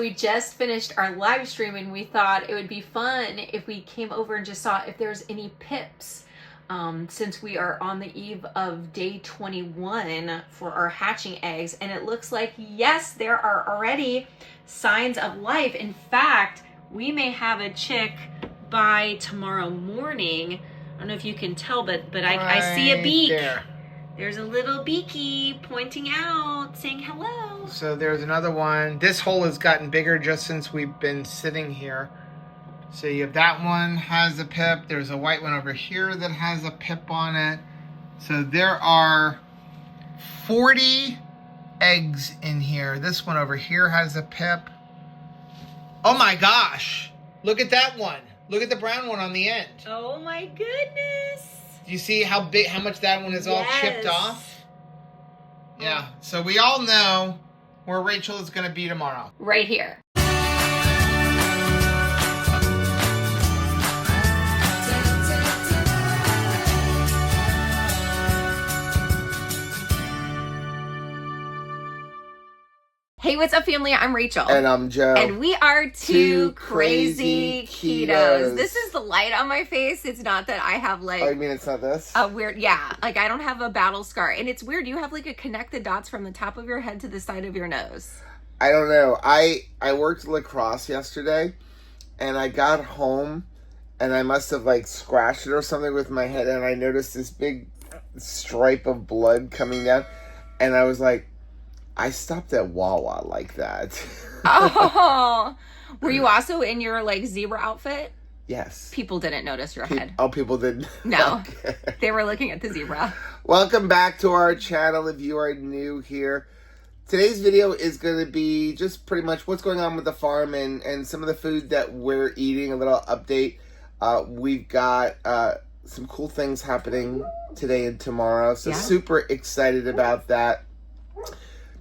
So we just finished our live stream and we thought it would be fun if we came over and just saw if there's any pips. Since we are on the eve of day 21 for our hatching eggs, and it looks like, yes, there are already signs of life. In fact, we may have a chick by tomorrow morning. I don't know if you can tell, but I see a beak. There's a little beaky pointing out, saying hello. So there's another one. This hole has gotten bigger just since we've been sitting here. So you have that one has a pip. There's a white one over here that has a pip on it. So there are 40 eggs in here. This one over here has a pip. Oh my gosh. Look at that one. Look at the brown one on the end. Oh my goodness. Do you see how much that one is all chipped off? Yeah. So we all know where Rachel is going to be tomorrow. Right here. Hey, what's up, family? I'm Rachel. And I'm Joe. And we are two crazy ketos. This is the light on my face. It's not that I have like... Oh, you mean it's not this? A weird... Yeah. Like, I don't have a battle scar. And it's weird. You have like a connect the dots from the top of your head to the side of your nose. I don't know. I worked lacrosse yesterday, and I got home, and I must have like scratched it or something with my head, and I noticed this big stripe of blood coming down, and I was like, I stopped at Wawa like that. Oh, were you also in your like zebra outfit? Yes. People didn't notice your head. Oh, people didn't? No. Okay. They were looking at the zebra. Welcome back to our channel if you are new here. Today's video is going to be just pretty much what's going on with the farm and some of the food that we're eating, a little update. We've got some cool things happening today and tomorrow, so super excited about that.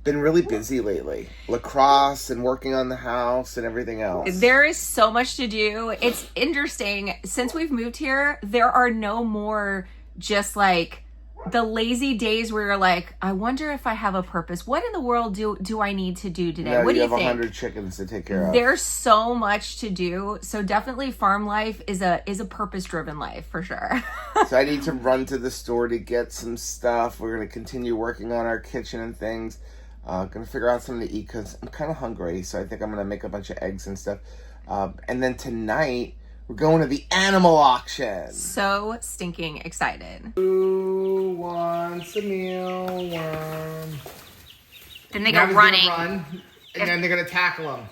Been really busy lately. Lacrosse and working on the house and everything else. There is so much to do. It's interesting. Since we've moved here, there are no more just like the lazy days where you're like, I wonder if I have a purpose. What in the world do I need to do today? No, what do you think? You have 100 chickens to take care of. There's so much to do. So definitely farm life is a purpose-driven life for sure. So I need to run to the store to get some stuff. We're going to continue working on our kitchen and things. Gonna figure out something to eat because I'm kind of hungry, so I think I'm gonna make a bunch of eggs and stuff. And then tonight we're going to the animal auction. So stinking excited. Who wants a mealworm? Then they go running. Run, and then they're gonna tackle them.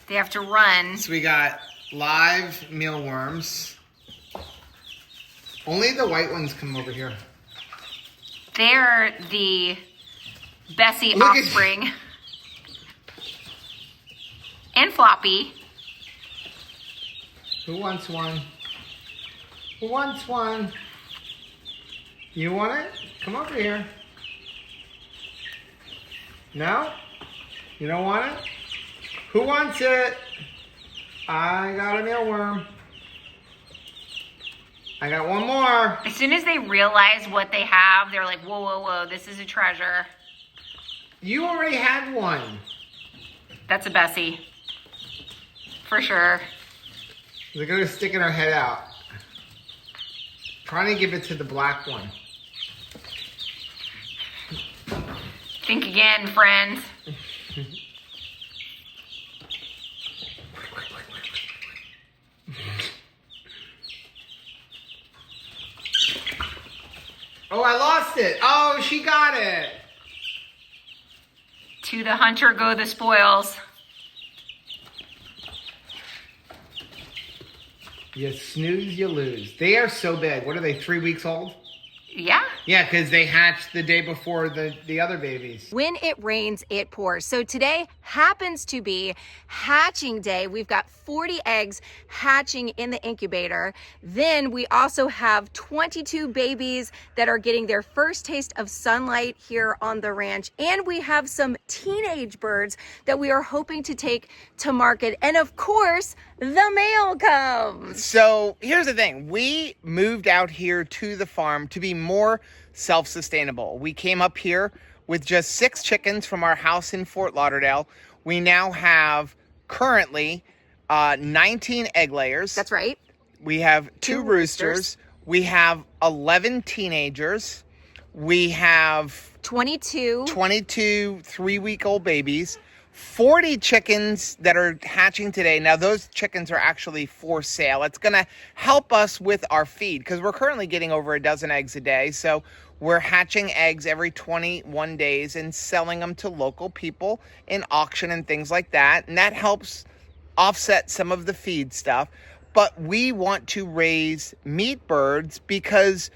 They have to run. So we got live mealworms. Only the white ones come over here. They're the Bessie offspring. And Floppy. Who wants one? Who wants one? You want it? Come over here. No? You don't want it? Who wants it? I got a mealworm. I got one more. As soon as they realize what they have, they're like, whoa, whoa, whoa, this is a treasure. You already had one. That's a Bessie. For sure. They're going to stick her head out. Trying to give it to the black one. Think again, friends. Oh, I lost it. Oh, she got it. To the hunter go the spoils. You snooze, you lose. They are so bad. What are they, 3 weeks old? Yeah. Yeah, because they hatched the day before the other babies. When it rains, it pours. So today happens to be hatching day. We've got 40 eggs hatching in the incubator. Then we also have 22 babies that are getting their first taste of sunlight here on the ranch. And we have some teenage birds that we are hoping to take to market. And of course, the mail comes. So here's the thing. We moved out here to the farm to be more self-sustainable. We came up here with just 6 chickens from our house in Fort Lauderdale. We now have currently 19 egg layers. That's right. We have two Two roosters. roosters. We have 11 teenagers. We have 22 3-week-old babies, 40 chickens that are hatching today. Now, those chickens are actually for sale. It's going to help us with our feed because we're currently getting over a dozen eggs a day. So we're hatching eggs every 21 days and selling them to local people in auction and things like that. And that helps offset some of the feed stuff. But we want to raise meat birds because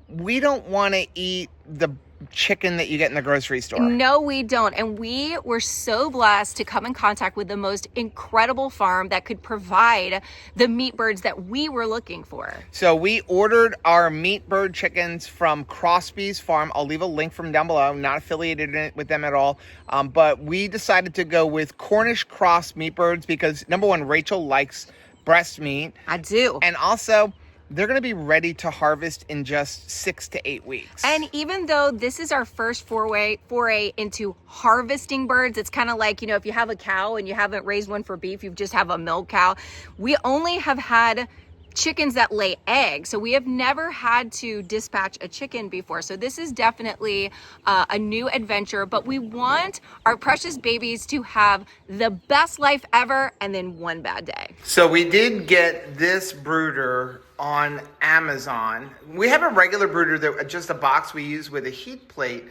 we don't want to eat the chicken that you get in the grocery store. No, we don't. And we were so blessed to come in contact with the most incredible farm that could provide the meat birds that we were looking for. So we ordered our meat bird chickens from Crosby's Farm. I'll leave a link from down below. I'm not affiliated with them at all. But we decided to go with Cornish cross meat birds because, number one, Rachel likes breast meat. I do. And also, they're going to be ready to harvest in just 6 to 8 weeks. And even though this is our first foray into harvesting birds, it's kind of like, you know, if you have a cow and you haven't raised one for beef, you just have a milk cow. We only have had chickens that lay eggs. So we have never had to dispatch a chicken before. So this is definitely a new adventure, but we want our precious babies to have the best life ever and then one bad day. So we did get this brooder on Amazon. We have a regular brooder that just a box we use with a heat plate,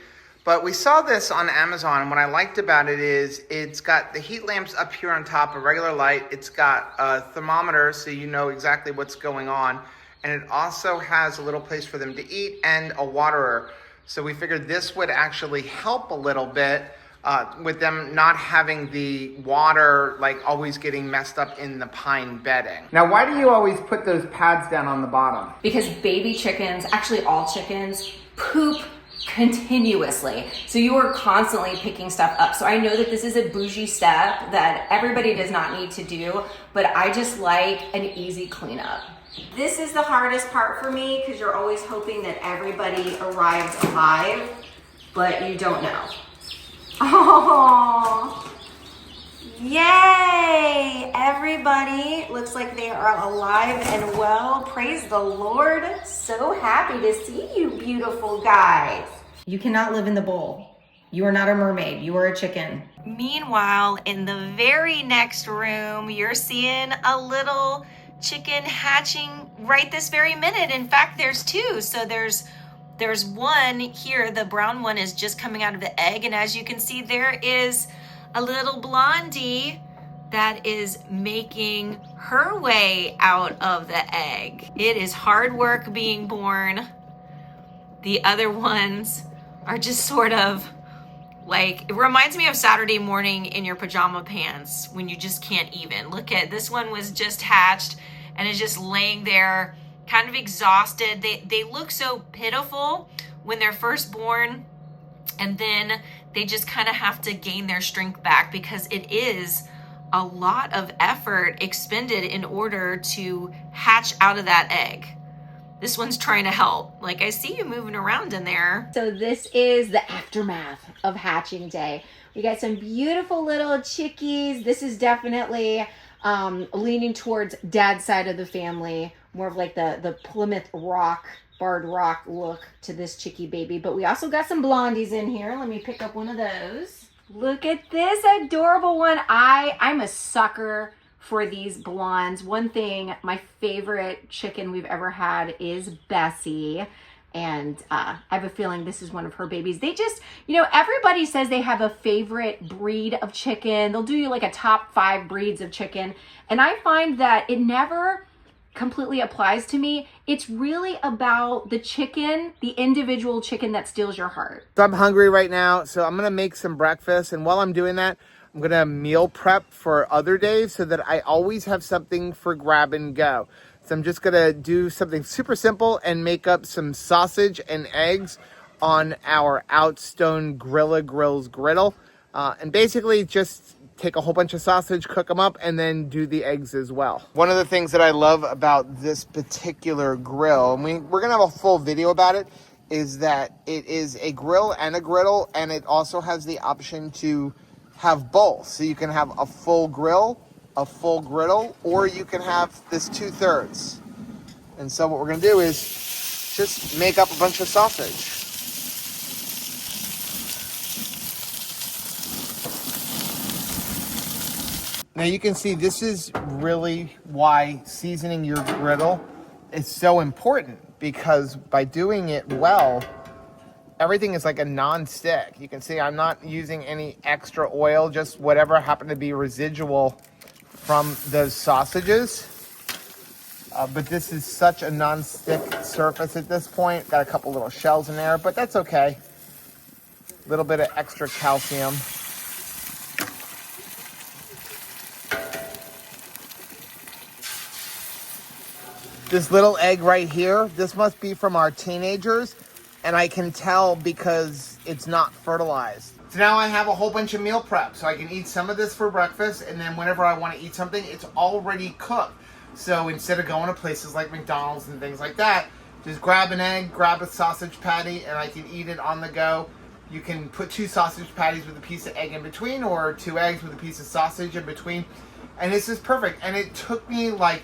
but we saw this on Amazon. And what I liked about it is it's got the heat lamps up here on top, a regular light. It's got a thermometer so you know exactly what's going on. And it also has a little place for them to eat and a waterer. So we figured this would actually help a little bit with them not having the water like always getting messed up in the pine bedding. Now, why do you always put those pads down on the bottom? Because baby chickens, actually all chickens, poop continuously. So you are constantly picking stuff up. So I know that this is a bougie step that everybody does not need to do, but I just like an easy cleanup. This is the hardest part for me because you're always hoping that everybody arrives alive, but you don't know. Oh, yay! Everybody looks like they are alive and well. Praise the Lord. So happy to see you, beautiful guys. You cannot live in the bowl. You are not a mermaid. You are a chicken. Meanwhile, in the very next room, you're seeing a little chicken hatching right this very minute. In fact, there's two. So there's one here, the brown one is just coming out of the egg. And as you can see, there is a little blondie that is making her way out of the egg. It is hard work being born. The other ones are just sort of like, it reminds me of Saturday morning in your pajama pants when you just can't even. Look at this one was just hatched and is just laying there kind of exhausted. They look so pitiful when they're first born, and then they just kind of have to gain their strength back because it is a lot of effort expended in order to hatch out of that egg. This one's trying to help. Like, I see you moving around in there. So this is the aftermath of hatching day. We got some beautiful little chickies. This is definitely leaning towards dad's side of the family, more of like the Plymouth Rock, Barred Rock look to this chickie baby. But we also got some blondies in here. Let me pick up one of those. Look at this adorable one. I'm a sucker for these blondes. One thing, my favorite chicken we've ever had is Bessie. And I have a feeling this is one of her babies. They just, you know, everybody says they have a favorite breed of chicken. They'll do you like a top 5 breeds of chicken. And I find that it never completely applies to me. It's really about the chicken, the individual chicken that steals your heart. So I'm hungry right now, so I'm gonna make some breakfast. And while I'm doing that, I'm gonna meal prep for other days so that I always have something for grab and go. So I'm just gonna do something super simple and make up some sausage and eggs on our Outstone Grilla Grills griddle. And basically just take a whole bunch of sausage, cook them up, and then do the eggs as well. One of the things that I love about this particular grill, and we're gonna have a full video about it, is that it is a grill and a griddle, and it also has the option to have both. So you can have a full grill a full griddle, or you can have this 2/3. And so what we're gonna do is just make up a bunch of sausage. Now you can see this is really why seasoning your griddle is so important, because by doing it well, everything is like a non-stick. You can see I'm not using any extra oil, just whatever happened to be residual from those sausages. But this is such a non-stick surface at this point. Got a couple little shells in there, but that's okay. A little bit of extra calcium. This little egg right here, this must be from our teenagers, and I can tell because it's not fertilized. So now I have a whole bunch of meal prep, so I can eat some of this for breakfast, and then whenever I want to eat something, it's already cooked. So instead of going to places like McDonald's and things like that, just grab an egg, grab a sausage patty, and I can eat it on the go. You can put 2 sausage patties with a piece of egg in between, or 2 eggs with a piece of sausage in between, and this is perfect. And it took me like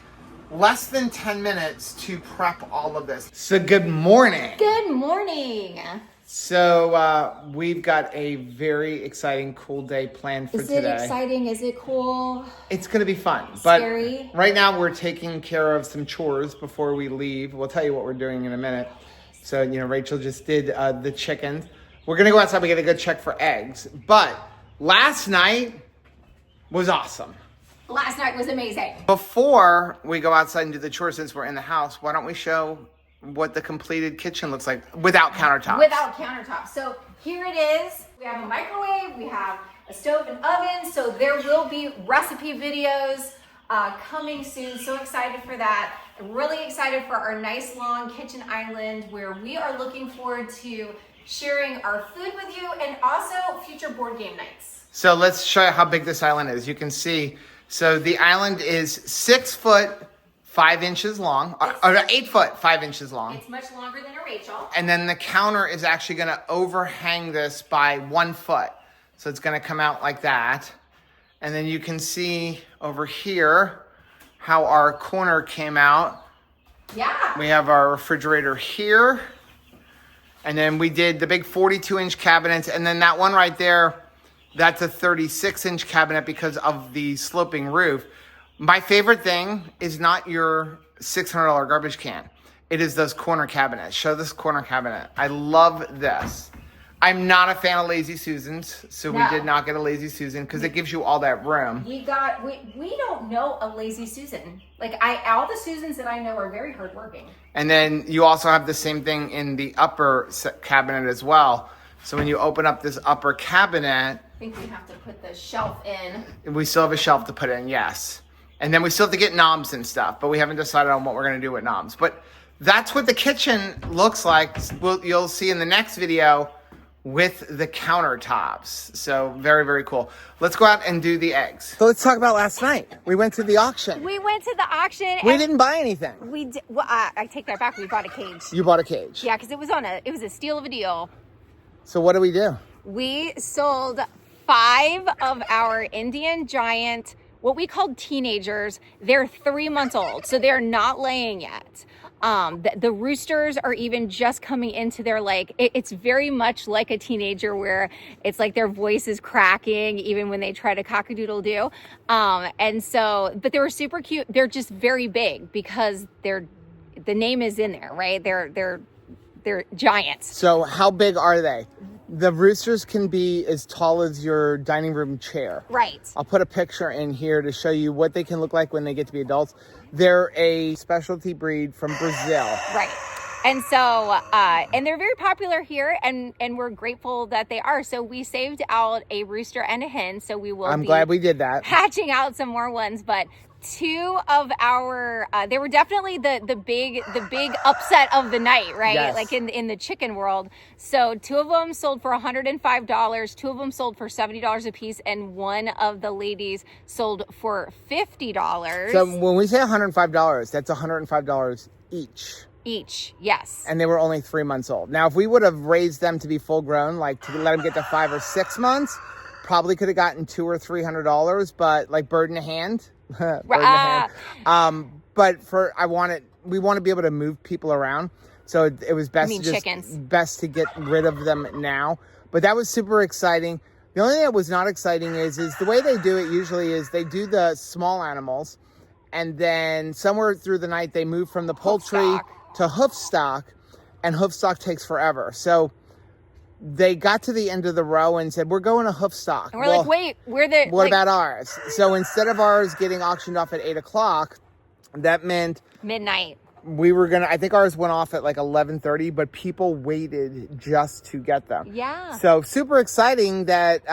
less than 10 minutes to prep all of this. So good morning. Good morning. So we've got a very exciting, cool day planned for today. Is it exciting? Is it cool? It's going to be fun. But scary? Right now we're taking care of some chores before we leave. We'll tell you what we're doing in a minute. So, Rachel just did the chickens. We're going to go outside. We get a good check for eggs. But last night was awesome. Last night was amazing. Before we go outside and do the chores, since we're in the house, why don't we show what the completed kitchen looks like without countertops? Without countertops. So here it is. We have a microwave, we have a stove and oven, so there will be recipe videos coming soon. So excited for that. I'm really excited for our nice long kitchen island where we are looking forward to sharing our food with you and also future board game nights. So let's show you how big this island is. You can see, so the island is 6 foot 5 inches long, or 8 foot 5 inches long. It's much longer than a Rachel. And then the counter is actually going to overhang this by 1 foot. So it's going to come out like that. And then you can see over here how our corner came out. Yeah. We have our refrigerator here. And then we did the big 42-inch cabinets. And then that one right there, that's a 36-inch cabinet because of the sloping roof. My favorite thing is not your $600 garbage can. It is those corner cabinets. Show this corner cabinet. I love this. I'm not a fan of Lazy Susans, so we did not get a Lazy Susan because it gives you all that room. We don't know a Lazy Susan. Like all the Susans that I know are very hardworking. And then you also have the same thing in the upper cabinet as well. So when you open up this upper cabinet, I think we have to put the shelf in. We still have a shelf to put in, yes. And then we still have to get knobs and stuff, but we haven't decided on what we're going to do with knobs. But that's what the kitchen looks like. You'll see in the next video with the countertops. So very, very cool. Let's go out and do the eggs. So let's talk about last night. We went to the auction. We went to the auction. We didn't buy anything. We did. Well, I take that back. We bought a cage. You bought a cage. Yeah, because it was a steal of a deal. So what do we do? We sold 5 of our Indian giant, what we called teenagers. They're 3 months old, so they're not laying yet. The roosters are even just coming into their, it's very much like a teenager where it's like their voice is cracking even when they try to cock-a-doodle-doo. And so, but they were super cute. They're just very big because the name is in there, right? They're giants. So how big are they? The roosters can be as tall as your dining room chair. Right. I'll put a picture in here to show you what they can look like when they get to be adults. They're a specialty breed from Brazil. Right. And so, and they're very popular here, and we're grateful that they are. So we saved out a rooster and a hen, so we will I'm glad we did that. Hatching out some more ones, but 2 of our they were definitely the big upset of the night, right? Yes. Like in the chicken world. So 2 of them sold for $105, 2 of them sold for $70 a piece, and one of the ladies sold for $50. So when we say $105, that's $105 each. Yes. And they were only 3 months old. Now if we would have raised them to be full grown, like to let them get to 5 or 6 months, probably could have gotten $200 or $300, but like bird in the hand, Bird in the hand. But we want to be able to move people around. So it was best to get rid of them now. But that was super exciting. The only thing that was not exciting is the way they do it usually is they do the small animals, and then somewhere through the night they move from the poultry to hoof stock, and hoof stock takes forever. So they got to the end of the row and said, we're going to hoof stock. And we're like, wait, what about ours? So instead of ours getting auctioned off at 8 o'clock, that meant midnight. I think ours went off at like 11:30, but people waited just to get them. Yeah. So super exciting that,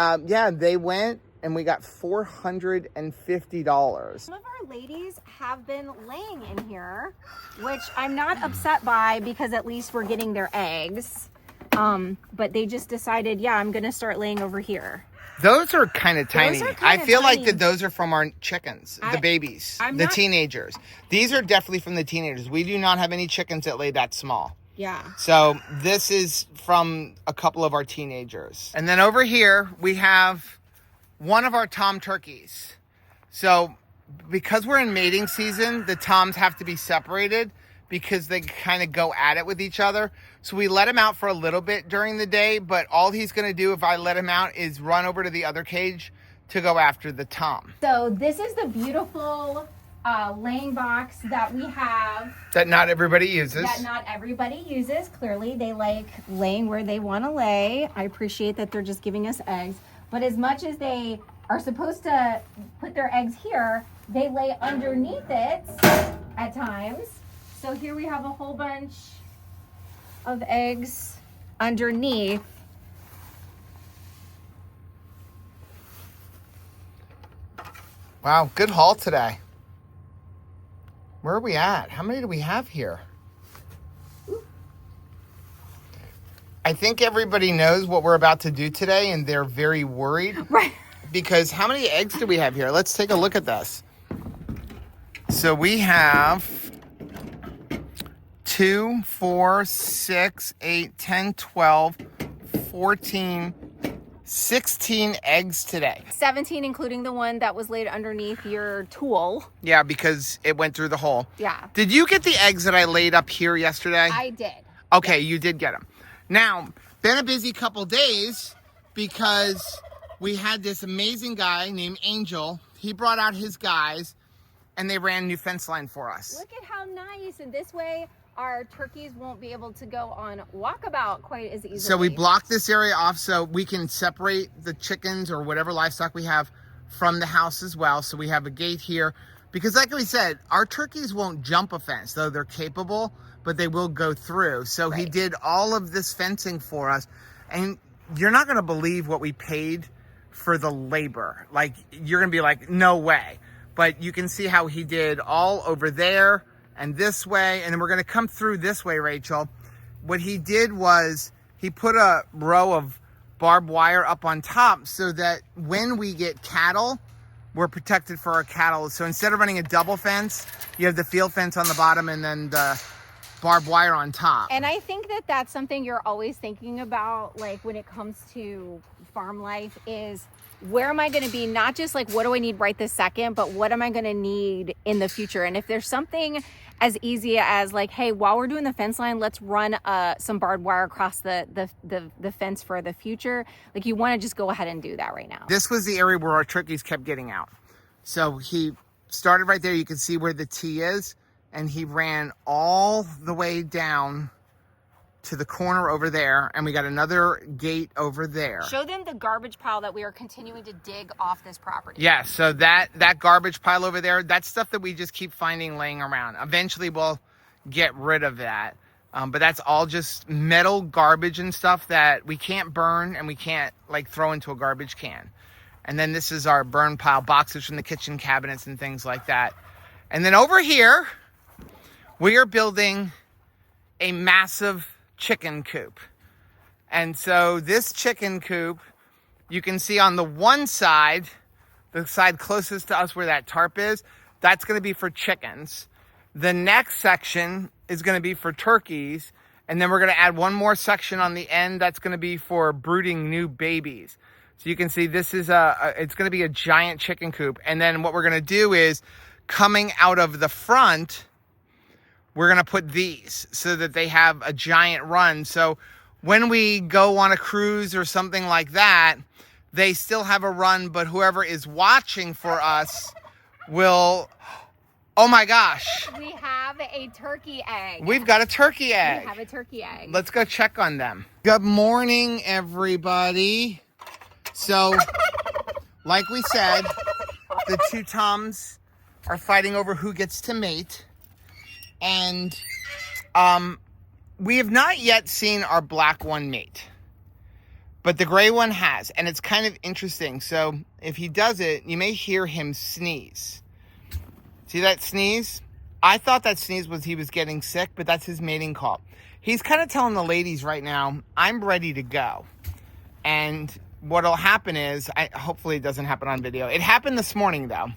they went and we got $450. Some of our ladies have been laying in here, which I'm not upset by because at least we're getting their eggs. But they just decided, I'm going to start laying over here. Those are kind of tiny. I feel tiny. like that those are from our chickens, the babies, teenagers. These are definitely from the teenagers. We do not have any chickens that lay that small. Yeah. So this is from a couple of our teenagers. And then over here, we have one of our tom turkeys. So because we're in mating season, the toms have to be separated because they kind of go at it with each other. So we let him out for a little bit during the day, but all he's going to do if I let him out is run over to the other cage to go after the tom. So this is the beautiful laying box that we have. That not everybody uses. Clearly, they like laying where they want to lay. I appreciate that they're just giving us eggs. But as much as they are supposed to put their eggs here, they lay underneath it at times. So here we have a whole bunch of eggs underneath. Wow, good haul today. Where are we at? How many do we have here? I think everybody knows what we're about to do today, and they're very worried. Right. Because how many eggs do we have here? Let's take a look at this. So we have 2, 4, 6, 8, 10, 12, 14, 16 eggs today. 17, including the one that was laid underneath your tool. Yeah, because it went through the hole. Yeah. Did you get the eggs that I laid up here yesterday? I did. Okay, you did get them. Now, been a busy couple days because we had this amazing guy named Angel. He brought out his guys and they ran a new fence line for us. Look at how nice. And this way, our turkeys won't be able to go on walkabout quite as easily. So we blocked this area off so we can separate the chickens or whatever livestock we have from the house as well. So we have a gate here because like we said, our turkeys won't jump a fence, though they're capable, but they will go through. So He did all of this fencing for us. And you're not going to believe what we paid for the labor. Like, you're going to be like, no way. But you can see how he did all over there and this way. And then we're going to come through this way, Rachel. What he did was he put a row of barbed wire up on top so that when we get cattle, we're protected for our cattle. So instead of running a double fence, you have the field fence on the bottom and then the barbed wire on top. And I think that that's something you're always thinking about, like when it comes to farm life, is where am I going to be? Not just like, what do I need right this second, but what am I going to need in the future? And if there's something as easy as like, hey, while we're doing the fence line, let's run some barbed wire across the fence for the future. Like, you want to just go ahead and do that right now. This was the area where our turkeys kept getting out. So he started right there. You can see where the T is. And he ran all the way down to the corner over there. And we got another gate over there. Show them the garbage pile that we are continuing to dig off this property. Yeah, so that garbage pile over there, that's stuff that we just keep finding laying around. Eventually we'll get rid of that. But that's all just metal garbage and stuff that we can't burn and we can't like throw into a garbage can. And then this is our burn pile, boxes from the kitchen cabinets and things like that. And then over here, we are building a massive chicken coop. And so this chicken coop, you can see on the one side, the side closest to us where that tarp is, that's going to be for chickens. The next section is going to be for turkeys. And then we're going to add one more section on the end that's going to be for brooding new babies. So you can see this is it's going to be a giant chicken coop. And then what we're going to do is coming out of the front, we're going to put these so that they have a giant run. So when we go on a cruise or something like that, they still have a run, but whoever is watching for us will, oh my gosh. We have a turkey egg. We've got a turkey egg. We have a turkey egg. Let's go check on them. Good morning, everybody. So, like we said, the two Toms are fighting over who gets to mate. And we have not yet seen our black one mate. But the gray one has. And it's kind of interesting. So, if he does it, you may hear him sneeze. See that sneeze? I thought that sneeze was he was getting sick, but that's his mating call. He's kind of telling the ladies right now, I'm ready to go. And what'll happen is, hopefully it doesn't happen on video. It happened this morning though.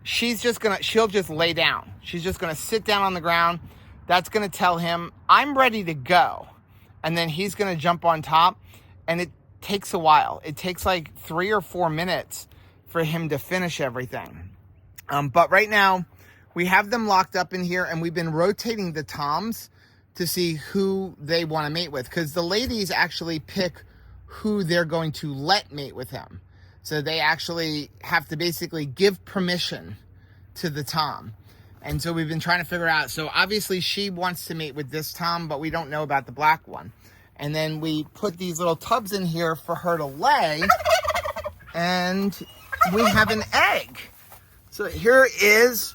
She'll just lay down. She's just gonna sit down on the ground. That's gonna tell him, I'm ready to go. And then he's gonna jump on top, and it takes a while. It takes like 3 or 4 minutes for him to finish everything. But right now, we have them locked up in here, and we've been rotating the Toms to see who they want to mate with. Because the ladies actually pick who they're going to let mate with him. So they actually have to basically give permission to the Tom. And so we've been trying to figure out. So obviously she wants to mate with this Tom, but we don't know about the black one. And then we put these little tubs in here for her to lay. And we have an egg. So here is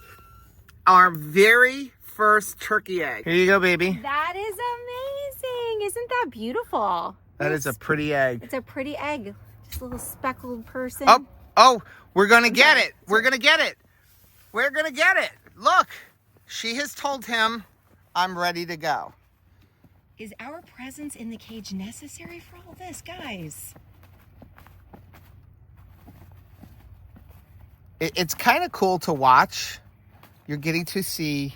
our very first turkey egg. Here you go, baby. That is amazing. Isn't that beautiful? That is a pretty egg. It's a pretty egg. Just a little speckled person. Oh, we're going to get it. We're going to get it. We're going to get it. Look, she has told him, I'm ready to go. Is our presence in the cage necessary for all this, guys? It's kind of cool to watch. You're getting to see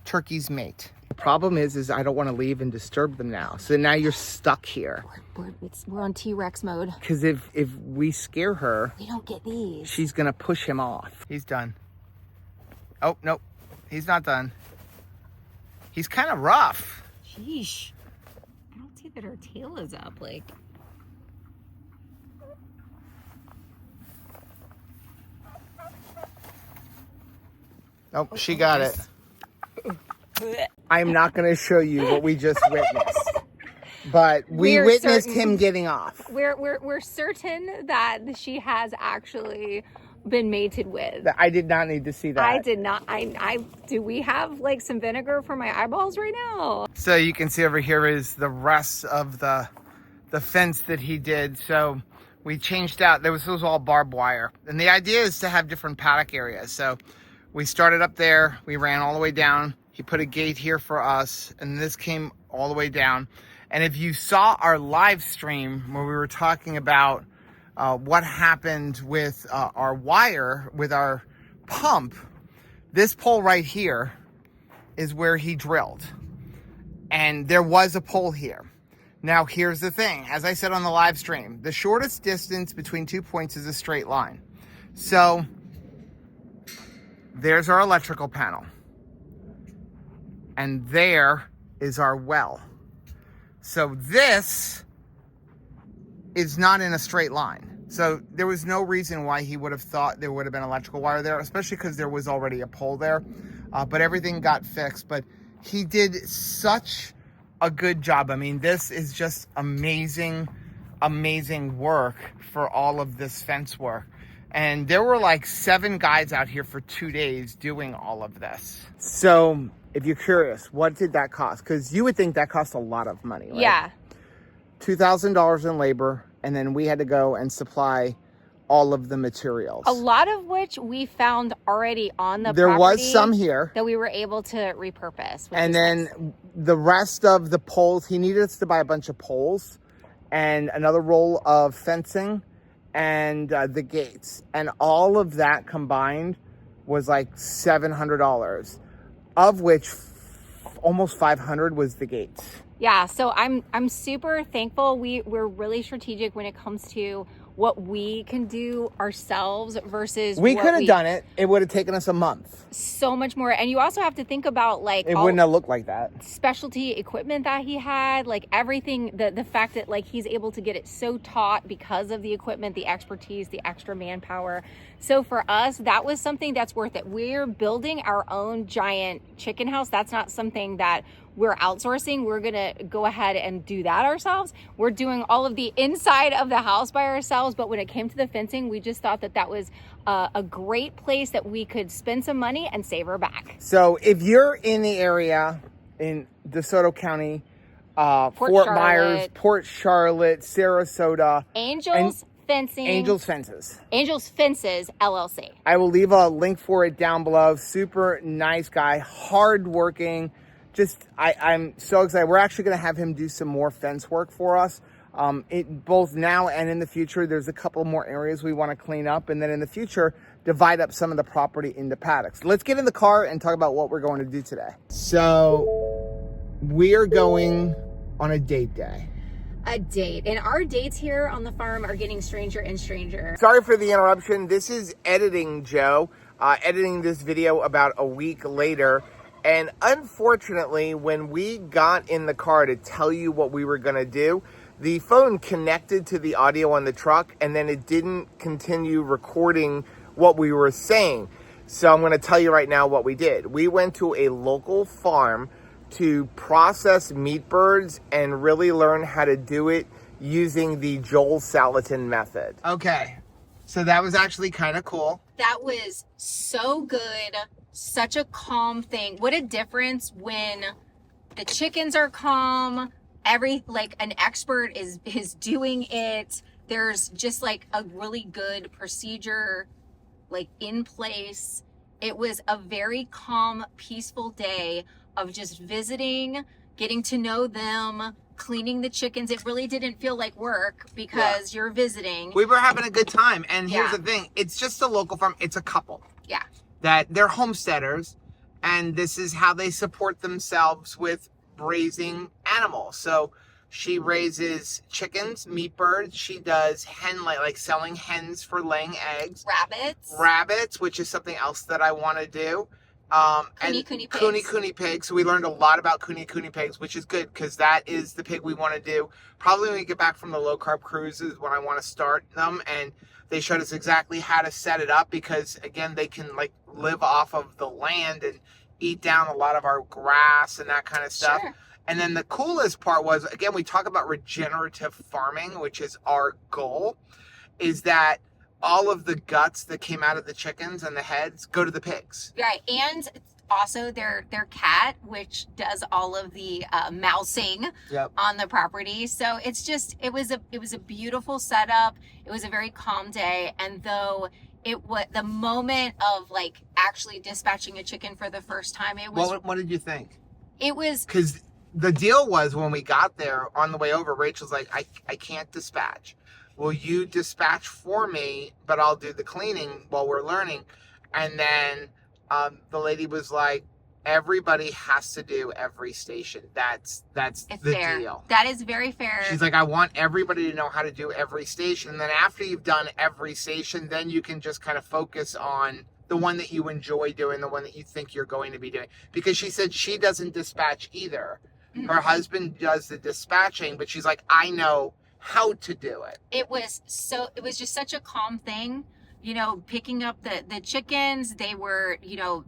turkeys mate. The problem is I don't want to leave and disturb them now. So now you're stuck here. We're on T-Rex mode. Because if we scare her, we don't get these. She's going to push him off. He's done. Oh, nope. He's not done. He's kind of rough. Sheesh. I don't see that her tail is up. Like, oh, she got it. I'm not going to show you what we just witnessed. But we witnessed him getting off. We're certain that she has actually been mated with. I did not need to see that. I did not. Do we have like some vinegar for my eyeballs right now? So you can see over here is the rest of the fence that he did. So we changed out. This was all barbed wire. And the idea is to have different paddock areas. So we started up there. We ran all the way down. He put a gate here for us. And this came all the way down. And if you saw our live stream where we were talking about what happened with our wire, with our pump, this pole right here is where he drilled. And there was a pole here. Now, here's the thing. As I said on the live stream, the shortest distance between 2 points is a straight line. So there's our electrical panel. And there is our well. So this is not in a straight line. So there was no reason why he would have thought there would have been electrical wire there, especially because there was already a pole there. But everything got fixed. But he did such a good job. I mean, this is just amazing, amazing work for all of this fence work. And there were like 7 guys out here for 2 days doing all of this. So if you're curious, what did that cost? Because you would think that cost a lot of money, right? Yeah. $2,000 in labor, and then we had to go and supply all of the materials. A lot of which we found already on the there property. Was some here. That we were able to repurpose. And then nice. The rest of the poles, he needed us to buy a bunch of poles and another roll of fencing and the gates. And all of that combined was like $700, of which almost $500 was the gates. Yeah, so I'm super thankful. We're really strategic when it comes to what we can do ourselves versus We what could have done it. It would have taken us a month. so much more. And you also have to think about like It all wouldn't have looked like that. specialty equipment that he had, like everything, the fact that like he's able to get it so taut because of the equipment, the expertise, the extra manpower. So for us, that was something that's worth it. We're building our own giant chicken house. That's not something that we're outsourcing. We're going to go ahead and do that ourselves. We're doing all of the inside of the house by ourselves. But when it came to the fencing, we just thought that that was a great place that we could spend some money and save her back. So if you're in the area in DeSoto County, Fort Myers, Port Charlotte, Sarasota, Angels Fencing. Angels Fences. Angels Fences, LLC. I will leave a link for it down below. Super nice guy, hardworking. Just, I'm so excited. We're actually going to have him do some more fence work for us. Both now and in the future, there's a couple more areas we want to clean up. And then in the future, divide up some of the property into paddocks. Let's get in the car and talk about what we're going to do today. So we are going on a date day. A date. And our dates here on the farm are getting stranger and stranger. Sorry for the interruption. This is editing Joe, editing this video about a week later. And unfortunately, when we got in the car to tell you what we were going to do, the phone connected to the audio on the truck, and then it didn't continue recording what we were saying. So I'm going to tell you right now what we did. We went to a local farm to process meat birds and really learn how to do it using the Joel Salatin method. Okay, so that was actually kind of cool. That was so good. Such a calm thing. What a difference when the chickens are calm, like an expert is doing it. There's just like a really good procedure like in place. It was a very calm, peaceful day of just visiting, getting to know them, cleaning the chickens. It really didn't feel like work because you're visiting. We were having a good time. And here's the thing. It's just a local farm. It's a couple. Yeah. That they're homesteaders, and this is how they support themselves with raising animals. So she raises chickens, meat birds. She does like selling hens for laying eggs. Rabbits, which is something else that I want to do. Kuni pigs. So we learned a lot about kuni pigs, which is good because that is the pig we want to do. Probably when we get back from the low carb cruises when I want to start them. And they showed us exactly how to set it up because again, they can like live off of the land and eat down a lot of our grass and that kind of stuff. Sure. And then the coolest part was, again, we talk about regenerative farming, which is our goal, is that all of the guts that came out of the chickens and the heads go to the pigs. Right. And also their cat, which does all of the mousing on the property. So it's just, it was a beautiful setup. It was a very calm day. And though it was the moment of like actually dispatching a chicken for the first time, it was. What did you think? It was. Because the deal was when we got there on the way over, Rachel's like, I can't dispatch. Will you dispatch for me, but I'll do the cleaning while we're learning? And then the lady was like, everybody has to do every station. That's the fair. deal. That is very fair. She's like, I want everybody to know how to do every station. And then after you've done every station, then you can just kind of focus on the one that you enjoy doing, the one that you think you're going to be doing. Because she said she doesn't dispatch either. Her husband does the dispatching, but she's like, I know how to do it. It was just such a calm thing, you know, picking up the chickens. They were, you know,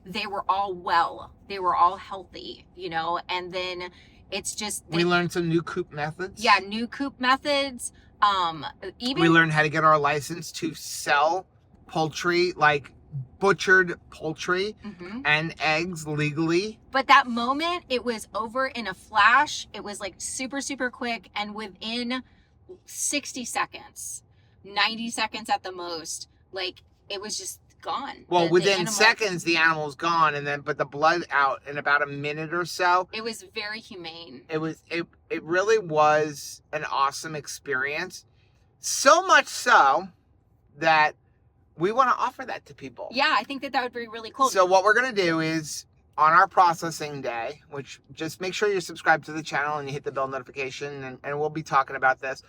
they were all well, they were all healthy, you know, and then it's just. We learned some new coop methods. Yeah. New coop methods. We learned how to get our license to sell poultry, like butchered poultry and eggs legally. But that moment, it was over in a flash. It was like super, super quick. And within 60 seconds, 90 seconds at the most, like it was just gone. Well, within seconds, the animal's gone. And then, but the blood out in about a minute or so. It was very humane. It really was an awesome experience. So much so that we want to offer that to people. Yeah, I think that would be really cool. So what we're going to do is on our processing day, which just make sure you're subscribed to the channel and you hit the bell notification, and we'll be talking about this.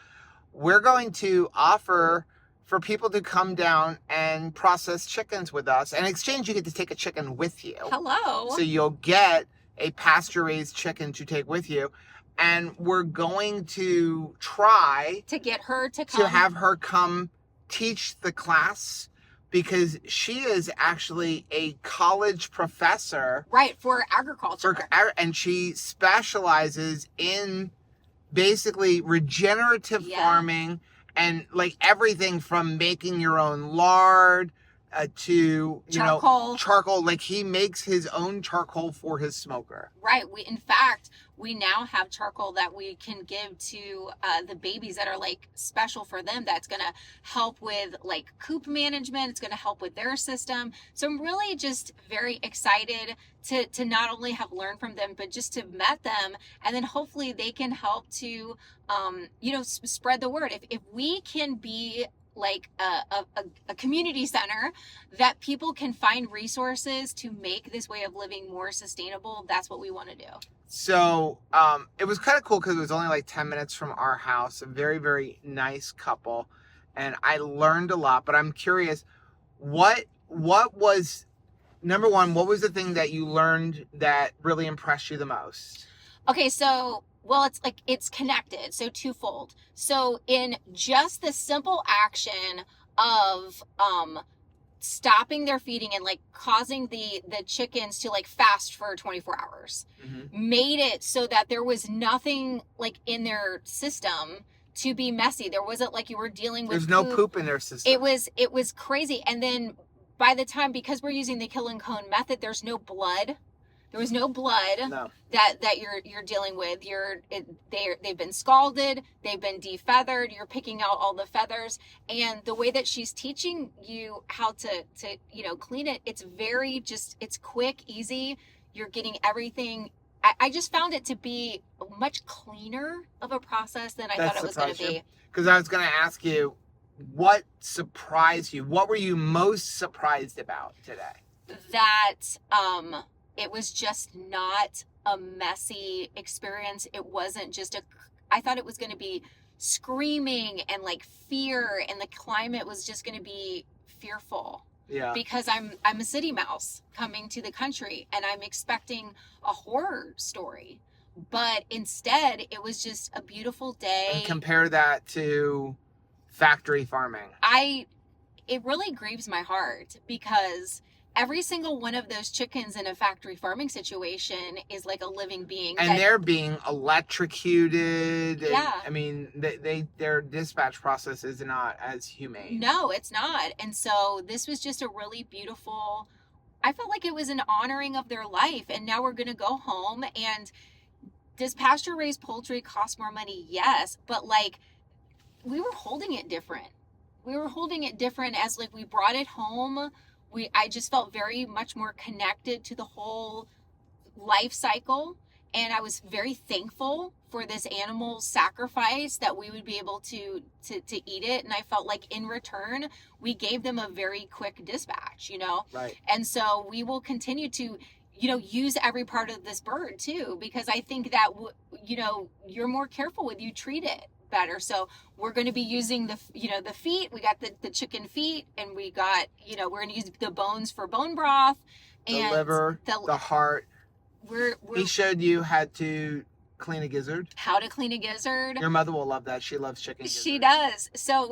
We're going to offer for people to come down and process chickens with us. In exchange, you get to take a chicken with you. Hello. So you'll get a pasture-raised chicken to take with you. And we're going to try to get her to come. To have her come teach the class, because she is actually a college professor. Right, for agriculture. And she specializes in basically regenerative farming, and like everything from making your own lard to charcoal. Like he makes his own charcoal for his smoker. Right. In fact, we now have charcoal that we can give to the babies that are like special for them. That's going to help with like coop management. It's going to help with their system. So I'm really just very excited to not only have learned from them, but just to have met them. And then hopefully they can help to, spread the word. If we can be like a community center that people can find resources to make this way of living more sustainable, that's what we want to do. So it was kind of cool because it was only like 10 minutes from our house. A very, very nice couple. And I learned a lot, but I'm curious, what was, number one, what was the thing that you learned that really impressed you the most? Okay, so well, it's connected, so twofold. So in just the simple action of stopping their feeding and like causing the chickens to like fast for 24 hours, made it so that there was nothing like in their system to be messy. There wasn't like you were dealing with There's no poop in their system. It was crazy. And then by the time, because we're using the kill and cone method, there's no blood. There was no blood that you're dealing with. They've been scalded, they've been defeathered, you're picking out all the feathers. And the way that she's teaching you how to clean it, it's very it's quick, easy. You're getting everything. I just found it to be much cleaner of a process than I thought it was going to be. Because I was going to ask you, what surprised you? What were you most surprised about today? That it was just not a messy experience. It wasn't just I thought it was going to be screaming and like fear, and the climate was just going to be fearful. Yeah. Because I'm a city mouse coming to the country and I'm expecting a horror story. But instead, it was just a beautiful day. And compare that to factory farming. It really grieves my heart, because every single one of those chickens in a factory farming situation is like a living being. And they're being electrocuted. Yeah. I mean, their dispatch process is not as humane. No, it's not. And so this was just a really beautiful, I felt like it was an honoring of their life. And now we're going to go home. And does pasture raised poultry cost more money? Yes. But like, we were holding it different. We were holding it different as like we brought it home. I just felt very much more connected to the whole life cycle. And I was very thankful for this animal sacrifice that we would be able to eat it. And I felt like in return, we gave them a very quick dispatch, Right. And so we will continue to, use every part of this bird too, because I think that, you're more careful with, you treat it better. So we're going to be using the feet. We got the chicken feet, and we got, we're going to use the bones for bone broth, and the liver, the heart. He showed you how to clean a gizzard. How to clean a gizzard. Your mother will love that. She loves chicken gizzard. She does. So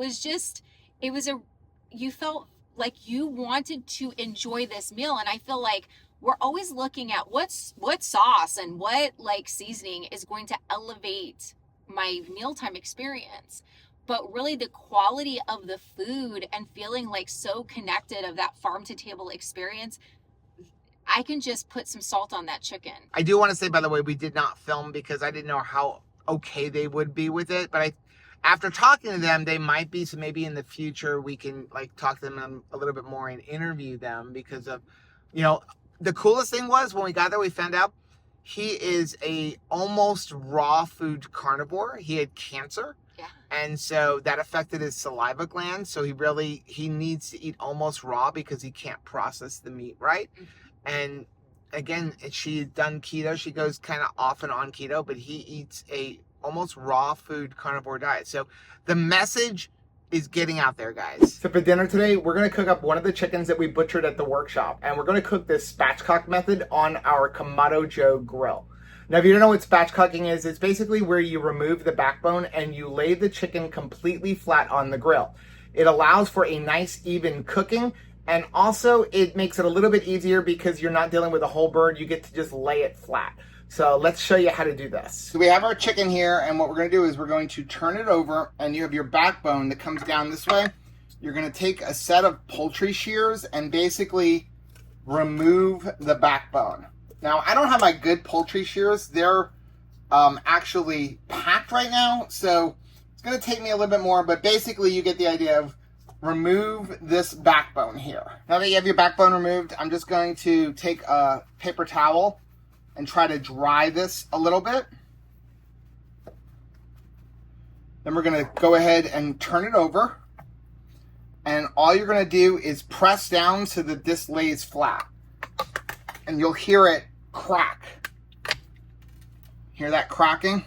you felt like you wanted to enjoy this meal. And I feel like we're always looking at what sauce and what like seasoning is going to elevate my mealtime experience. But really the quality of the food and feeling like so connected of that farm to table experience, I can just put some salt on that chicken. I do want to say, by the way, we did not film because I didn't know how okay they would be with it. But after talking to them, they might be. So maybe in the future we can like talk to them a little bit more and interview them, because of, the coolest thing was when we got there, we found out he is a almost raw food carnivore. He had cancer. Yeah. And so that affected his saliva glands. So he needs to eat almost raw because he can't process the meat right. Mm-hmm. again, she's done keto. She goes kind of off and on keto, but he eats a almost raw food carnivore diet. So the message is getting out there, guys. So for dinner today, we're gonna cook up one of the chickens that we butchered at the workshop, and we're gonna cook this spatchcock method on our Kamado Joe grill. Now, if you don't know what spatchcocking is, it's basically where you remove the backbone and you lay the chicken completely flat on the grill. It allows for a nice even cooking, and also it makes it a little bit easier because you're not dealing with a whole bird. You get to just lay it flat. So let's show you how to do this. So we have our chicken here, and what we're going to do is we're going to turn it over, and you have your backbone that comes down this way. You're going to take a set of poultry shears and basically remove the backbone. Now, I don't have my good poultry shears. They're actually packed right now, so it's going to take me a little bit more, but basically you get the idea of remove this backbone here. Now that you have your backbone removed, I'm just going to take a paper towel and try to dry this a little bit. Then we're going to go ahead and turn it over. And all you're going to do is press down so that this lays flat. And you'll hear it crack. Hear that cracking?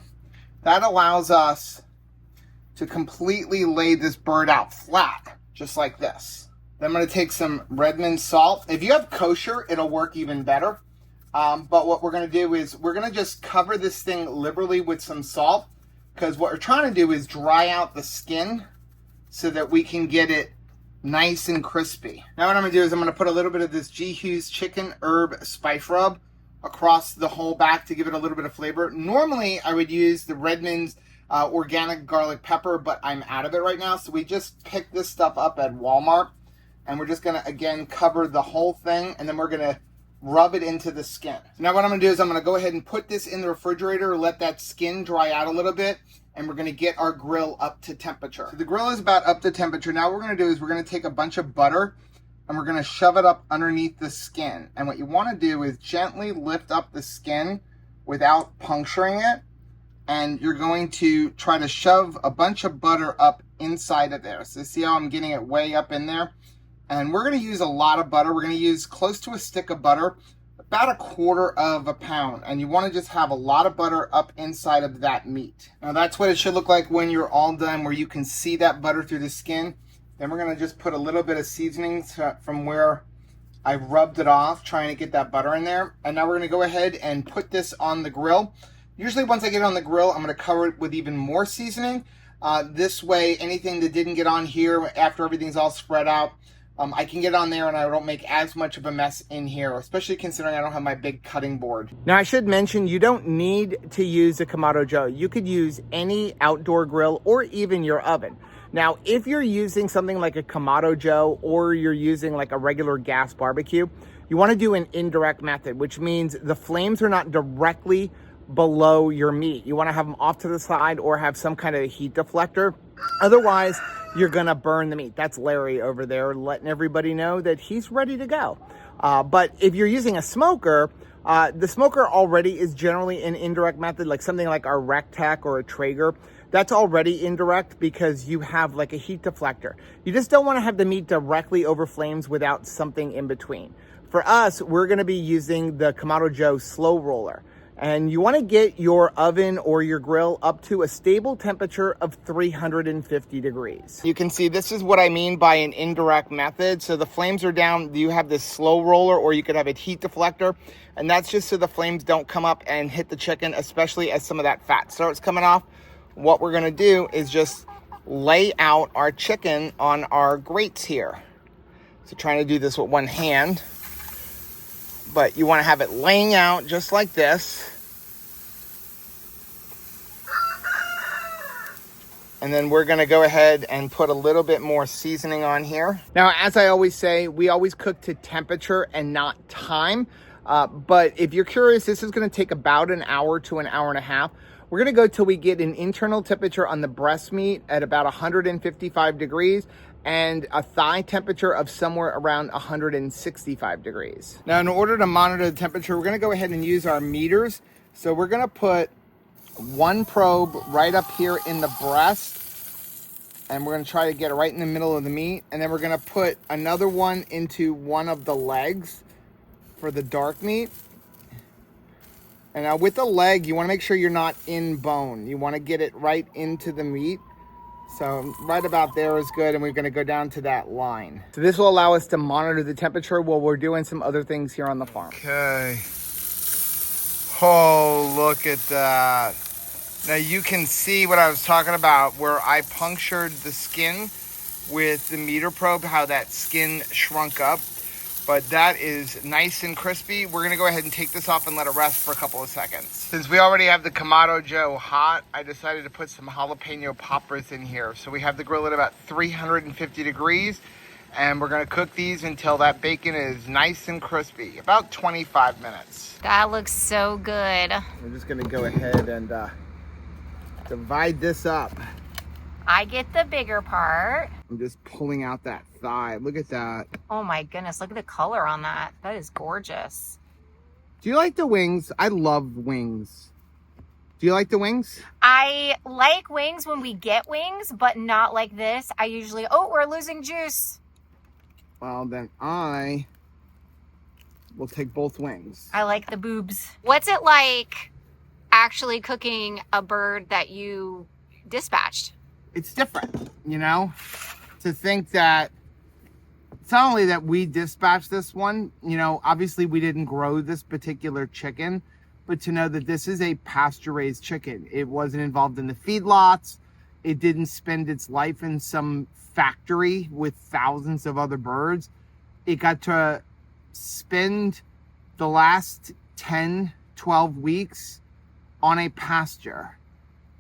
That allows us to completely lay this bird out flat, just like this. Then I'm going to take some Redmond salt. If you have kosher, it'll work even better. But what we're going to do is we're going to just cover this thing liberally with some salt, because what we're trying to do is dry out the skin so that we can get it nice and crispy. Now what I'm going to do is I'm going to put a little bit of this G. Hughes chicken herb spice rub across the whole back to give it a little bit of flavor. Normally I would use the Redmond's organic garlic pepper, but I'm out of it right now. So we just picked this stuff up at Walmart, and we're just going to, again, cover the whole thing, and then we're going to rub it into the skin. Now what I'm going to do is I'm going to go ahead and put this in the refrigerator, let that skin dry out a little bit, and we're going to get our grill up to temperature. So the grill is about up to temperature. Now what we're going to do is we're going to take a bunch of butter and we're going to shove it up underneath the skin. And what you want to do is gently lift up the skin without puncturing it, and you're going to try to shove a bunch of butter up inside of there. So see how I'm getting it way up in there? And we're going to use a lot of butter. We're going to use close to a stick of butter, about 1/4 pound. And you want to just have a lot of butter up inside of that meat. Now that's what it should look like when you're all done, where you can see that butter through the skin. Then we're going to just put a little bit of seasoning from where I rubbed it off, trying to get that butter in there. And now we're going to go ahead and put this on the grill. Usually once I get it on the grill, I'm going to cover it with even more seasoning. This way, anything that didn't get on here after everything's all spread out, I can get on there and I don't make as much of a mess in here, especially considering I don't have my big cutting board. Now I should mention, you don't need to use a Kamado Joe. You could use any outdoor grill or even your oven. Now, if you're using something like a Kamado Joe or you're using like a regular gas barbecue, you want to do an indirect method, which means the flames are not directly below your meat. You want to have them off to the side or have some kind of heat deflector. Otherwise, you're gonna burn the meat. That's Larry over there letting everybody know that he's ready to go. But if you're using a smoker, the smoker already is generally an indirect method, like something like our Rectech or a Traeger. That's already indirect because you have like a heat deflector. You just don't want to have the meat directly over flames without something in between. For us, we're going to be using the Kamado Joe slow roller. And you want to get your oven or your grill up to a stable temperature of 350 degrees. You can see this is what I mean by an indirect method. So the flames are down, you have this slow roller, or you could have a heat deflector. And that's just so the flames don't come up and hit the chicken, especially as some of that fat starts coming off. What we're gonna do is just lay out our chicken on our grates here. So trying to do this with one hand, but you want to have it laying out just like this. And then we're going to go ahead and put a little bit more seasoning on here. Now, as I always say, we always cook to temperature and not time. But if you're curious, this is going to take about an hour to an hour and a half. We're going to go till we get an internal temperature on the breast meat at about 155 degrees and a thigh temperature of somewhere around 165 degrees. Now, in order to monitor the temperature, we're going to go ahead and use our meters. So we're going to put one probe right up here in the breast, and we're going to try to get it right in the middle of the meat. And then we're going to put another one into one of the legs for the dark meat. And now with the leg, you want to make sure you're not in bone. You want to get it right into the meat. So right about there is good, and we're going to go down to that line. So this will allow us to monitor the temperature while we're doing some other things here on the farm. Okay. Oh, look at that. Now you can see what I was talking about where I punctured the skin with the meter probe, how that skin shrunk up. But that is nice and crispy. We're gonna go ahead and take this off and let it rest for a couple of seconds. Since we already have the Kamado Joe hot, I decided to put some jalapeno poppers in here. So we have the grill at about 350 degrees, and we're gonna cook these until that bacon is nice and crispy, about 25 minutes. That looks so good. We're just gonna go ahead and divide this up. I get the bigger part. I'm just pulling out that thigh. Look at that. Oh my goodness, look at the color on that. That is gorgeous. Do you like the wings? I love wings. Do you like the wings? I like wings when we get wings, but not like this. I usually, oh, we're losing juice. Well, then I will take both wings. I like the boobs. What's it like actually cooking a bird that you dispatched? It's different, you know, to think that it's not only that we dispatched this one, you know, obviously we didn't grow this particular chicken, but to know that this is a pasture raised chicken. It wasn't involved in the feedlots. It didn't spend its life in some factory with thousands of other birds. It got to spend the last 10, 12 weeks on a pasture,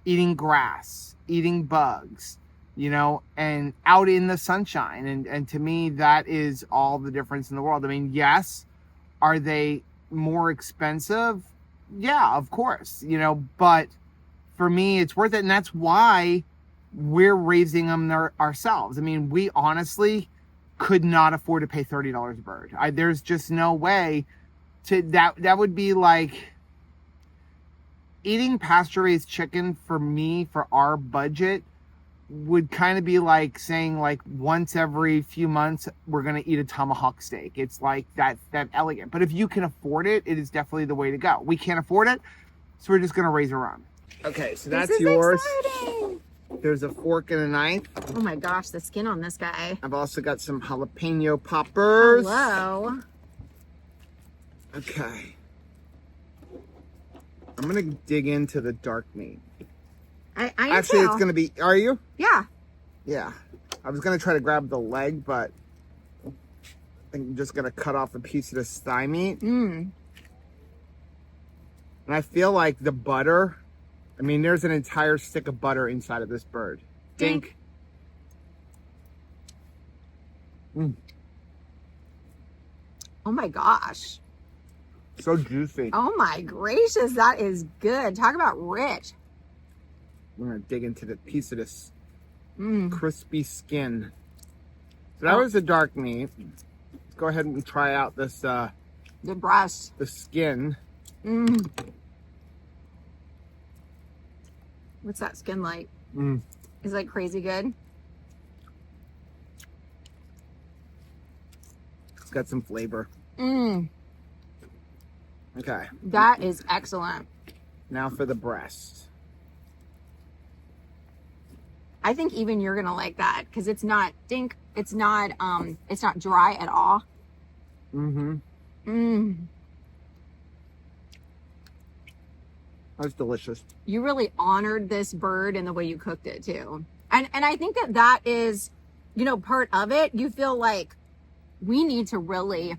eating grass, eating bugs, you know, and out in the sunshine. And to me, that is all the difference in the world. I mean, yes, are they more expensive? Yeah, of course, you know, but for me, it's worth it. And that's why we're raising them ourselves. I mean, we honestly could not afford to pay $30 a bird. There's just no way to that would be like eating pasture-raised chicken for me, for our budget, would kind of be like saying like once every few months we're going to eat a tomahawk steak. It's like that elegant. But if you can afford it, it is definitely the way to go. We can't afford it, so we're just going to raise our own. Okay, so that's yours. Exciting. There's a fork and a knife. Oh my gosh, the skin on this guy. I've also got some jalapeno poppers. Hello. Okay. I'm going to dig into the dark meat. I Actually, it's going to be... Are you? Yeah. Yeah. I was going to try to grab the leg, but I think I'm just going to cut off a piece of this thigh meat. Mm. And I feel like the butter... I mean, there's an entire stick of butter inside of this bird. Dink. Mm. Oh my gosh. So juicy. Oh my gracious, that is good. Talk about rich. We're going to dig into the piece of this Mm. crispy skin. So that was the dark meat. Let's go ahead and try out this, The breast. the skin. Mm. What's that skin like? Mm. Is it like crazy good? It's got some flavor. Mm. Okay. That is excellent. Now for the breast. I think even you're gonna like that because it's not it's not dry at all. Mm-hmm. Mm. That's delicious. You really honored this bird in the way you cooked it too. And I think that is, you know, part of it. You feel like we need to really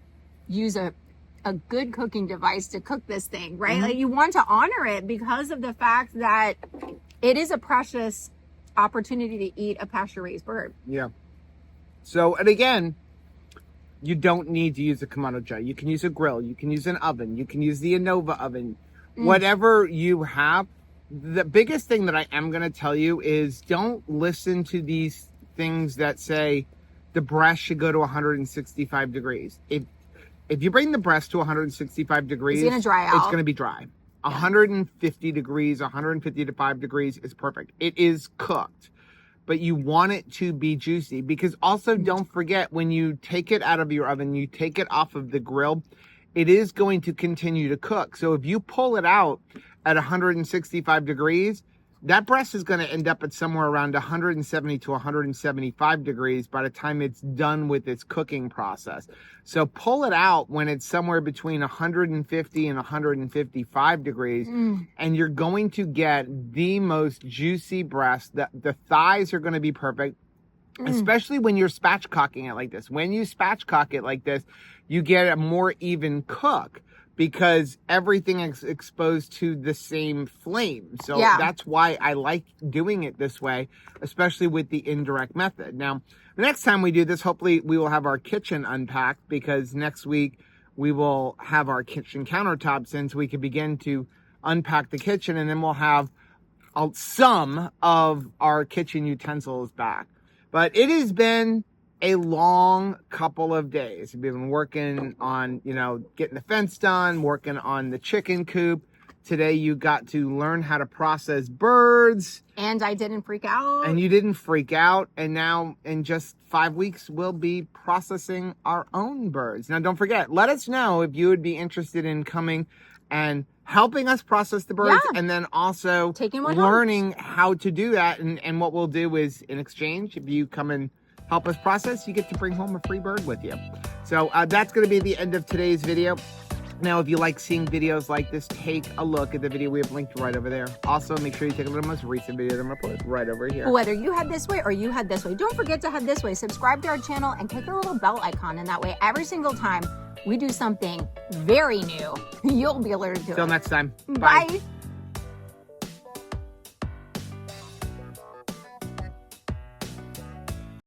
use a good cooking device to cook this thing, right? Mm-hmm. Like you want to honor it because of the fact that it is a precious opportunity to eat a pasture-raised bird. Yeah. So, and again, you don't need to use a Kamado Joe. You can use a grill. You can use an oven. You can use the Innova oven. Whatever you have. The biggest thing that I am going to tell you is don't listen to these things that say the breast should go to 165 degrees. If you bring the breast to 165 degrees, it's going to dry out. It's going to be dry. 150 degrees, 155 degrees is perfect. It is cooked, but you want it to be juicy because also don't forget when you take it out of your oven, you take it off of the grill, it is going to continue to cook. So if you pull it out at 165 degrees, that breast is going to end up at somewhere around 170 to 175 degrees by the time it's done with its cooking process. So pull it out when it's somewhere between 150 and 155 degrees, and you're going to get the most juicy breast. The thighs are going to be perfect, especially when you're spatchcocking it like this. When you spatchcock it like this, you get a more even cook, because everything is exposed to the same flame. So that's why I like doing it this way, especially with the indirect method. Now, the next time we do this, hopefully we will have our kitchen unpacked, because next week we will have our kitchen countertops in, so we can begin to unpack the kitchen, and then we'll have some of our kitchen utensils back. But it has been a long couple of days. We've been working on, getting the fence done, working on the chicken coop. Today you got to learn how to process birds. And I didn't freak out. And you didn't freak out. And now in just 5 weeks, we'll be processing our own birds. Now, don't forget, let us know if you would be interested in coming and helping us process the birds, and then also learning how to do that. And what we'll do is, in exchange, if you come and help us process, you get to bring home a free bird with you. So that's going to be the end of today's video. Now, if you like seeing videos like this, take a look at the video we have linked right over there. Also, make sure you take a look at the most recent video that I'm going to put right over here. Whether you head this way or you head this way, don't forget to head this way. Subscribe to our channel and click the little bell icon, and that way every single time we do something very new, you'll be alerted to it. Till next time. Bye.